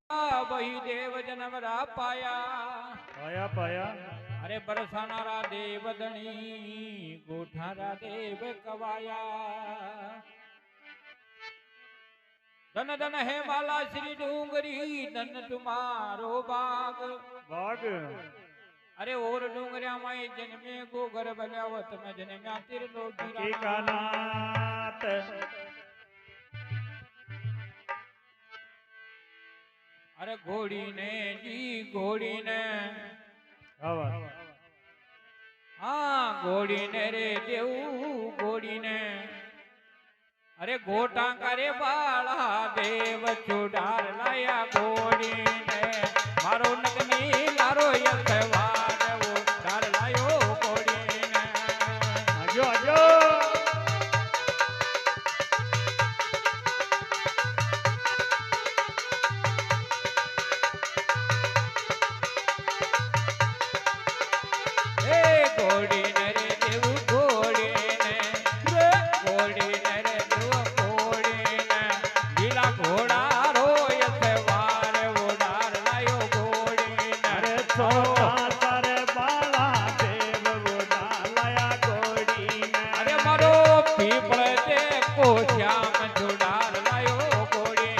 वही देव जनमरा पाया पाया पाया अरे बरसानारा देव धनी गोठारा देव कवाया धन धन है माला श्री डूंगरी धन तुम्हारो बाग बाग अरे और डूंगरिया माई जन्मे को घर बल्यावत में जन्म्या त्रिलोकी का नाथ अरे घोड़ी ने जी घोड़ी ने हाँ घोड़ी ने रे देव घोड़ी ने अरे घोटा करे बाला देव चुडार लाया घोड़ी ने मारो नगनी लारो यथवार वो डार लायो घोड़ी ने आजो आजो घोड़ी ने रे देव घोड़ी ने घोड़ी ने रे देव घोड़ी ने लीला घोड़ा रो यथवार वो डार लायो घोड़ी ने अरे छोटा सारे बाला देव बुढ़ा लाया घोड़ी ने अरे मारो पीपल दे को श्याम जुडार लायो घोड़ी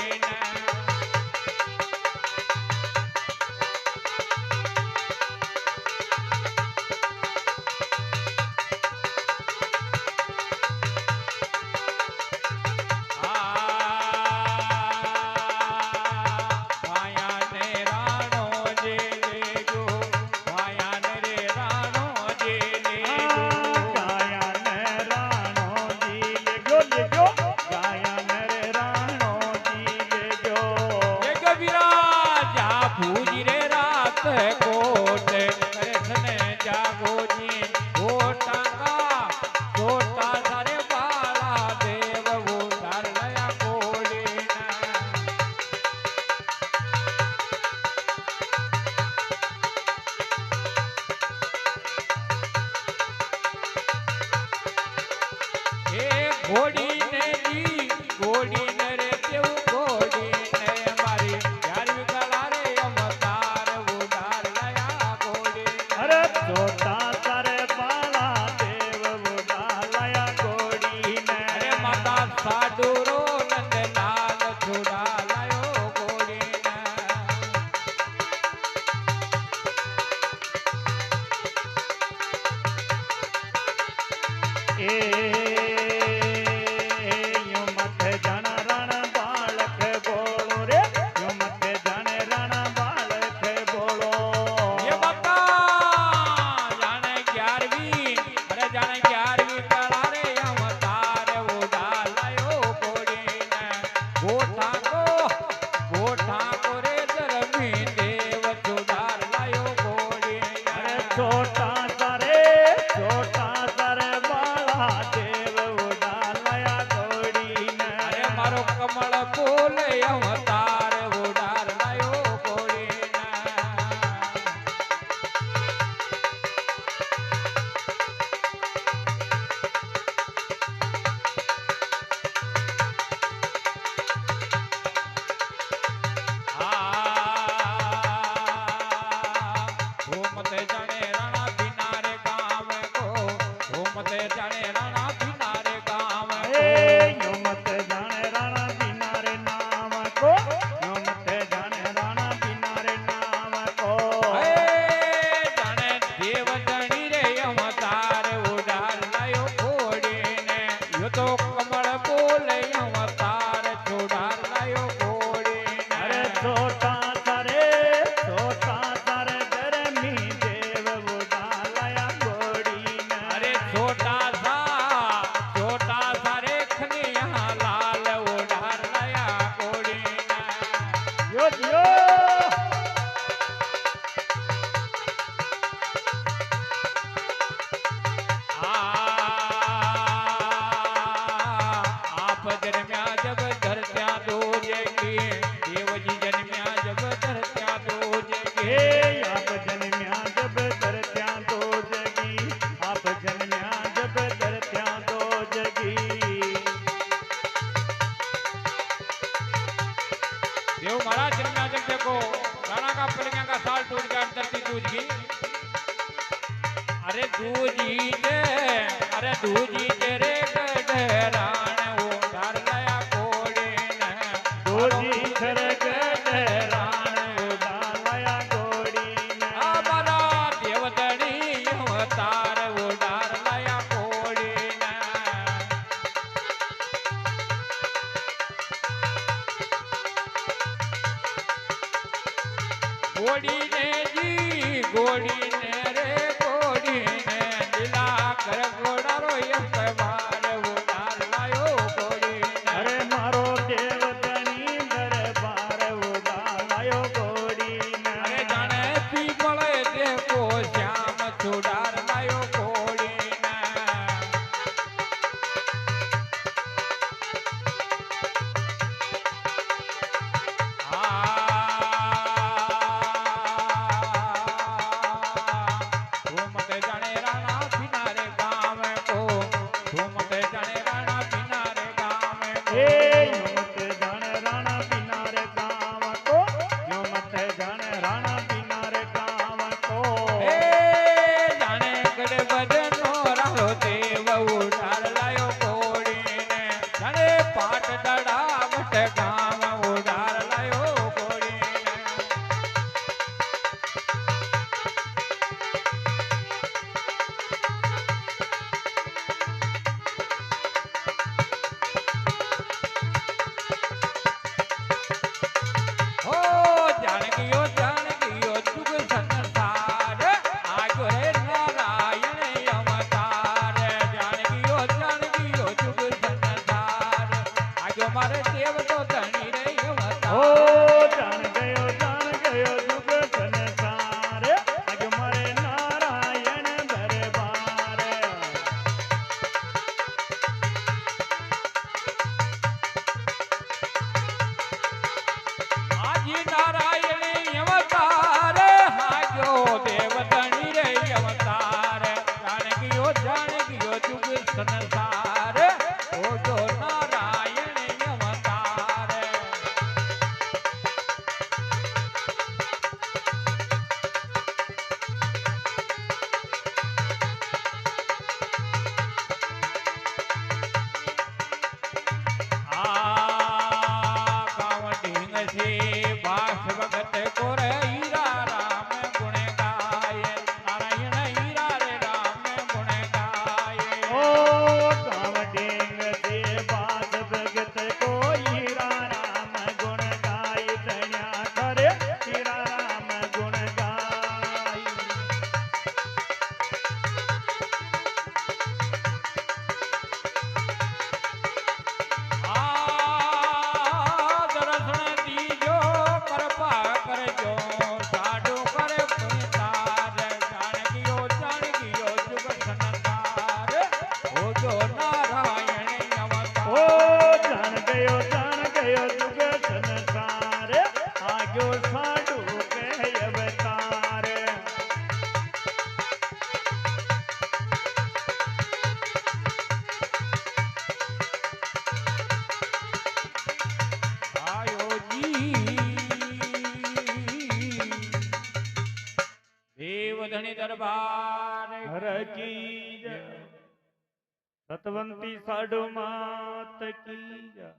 ने घोड़ी ने जी घोड़ी ने रे देव घोड़ी ने मारी यार विकला रे अवतार उडार लाया घोड़ी अरे छोटा सारे बाला देव बुढ़ा लाया घोड़ी ने अरे माता साडूरो नंद लाल छुड़ा लायो घोड़ी ने छोटा सारे बाला देव बुढ़ा लाया घोड़ी ने अरे मारो कमल फूल अवतार उडार लायो घोड़ी ने घूमते जाने राणा बिनारे गाँव को घूमते जाने राणा बिनारे गाँव यो मत जाने राणा बिना रे नाम को यो मत जाने राणा बिना रे नाम को जाने देव धनी रे अवतार उडार लायो घोड़ी ने यो तो कमल बोल अवतार छुडार लायो घोड़ी ने अरे छोटा सारे धर्मी देव बुढ़ा लाया घोड़ी ने अरे छोटा सा रे खनिया लाल उडार लाया घोड़ी ने यो यो आप जन्म्या जब धरत्या दो जगी देवजी जन्म्या जब धरत्या दो जगी आप जन्म्या जब धरत्या दो जगी आप जन्म्या जब धरत्या दो जगी देव महाराज जन्म्या जब દૂજી તેરે ગઢરાણ ઉધાર લયા કોડીને દૂજી છરે ગઢરાણ ઉડાલયા ઘોડીને અમારા દેવધણી અવતાર ઉધાર લયા કોડીને ગોડીને જી ગોડીને રે ગોડીને લીલા કર ઘોડારો એમ વાર ઉધાર લાયો ગોડીને અરે મારો દેવતની દરબાર ઉડાલયો ઘોડીને અરે જાણે પીપળે દેખો શ્યામ છુડાર લાયો ગોડીને તું મતે જાણે રાણા પિનારે ગામે કો તું મતે જાણે રાણા પિનારે ગામે કો એ મત જાણે રાણા પિનારે ગામ કો યો મત જાણે રાણા પિનારે ગામ કો એ જાણે ગડે બદનો રાહો દેવ ઉડાર લાયો ગોડીને જાણે પાટ દડાવટ ગામ ઉડાર લાયો ગોડીને ઓ જાનકીઓ જુગ સંસાર આગો રે નારાયણ અવતાર જાનકીઓ જુગ સંસાર આગો મારે દેવ તો ધણી રે ઓ અવતાર જાણ ગયો જુગ સંસાર આજ મારે નારાયણ દરબાર આજી નારાયણ અવતાર આગો દેવ ધણી રે અવતાર જાનકીઓ જુગ સંસાર ઓ જો નારાયણ અવતાર આ ગાવ ઢીંગ છે બાસ ભગત કોર હીરા રામ ગુણ ગાય નારાયણ હીરા રે રામ ગુણ ગાય ઓ ગામ ઢીંગ તે બાદ ભગત કોઈ રામ ગુણ ગાય ધણ્યા કરે હીરા રામ ગુણ ગાય આ દર્શન દીજો કૃપા કરજો સાડો કરે પુનતાર જાનકીઓ જુગ સંસાર ઓ જો નારાયણ ઓ અવતાર જાણ ગયો જુગ સંસાર આગો સાડું કે અવતાર આયો જી દેવ ધણી દરબાર હરકી સતવંતી સાડુ માત કી જય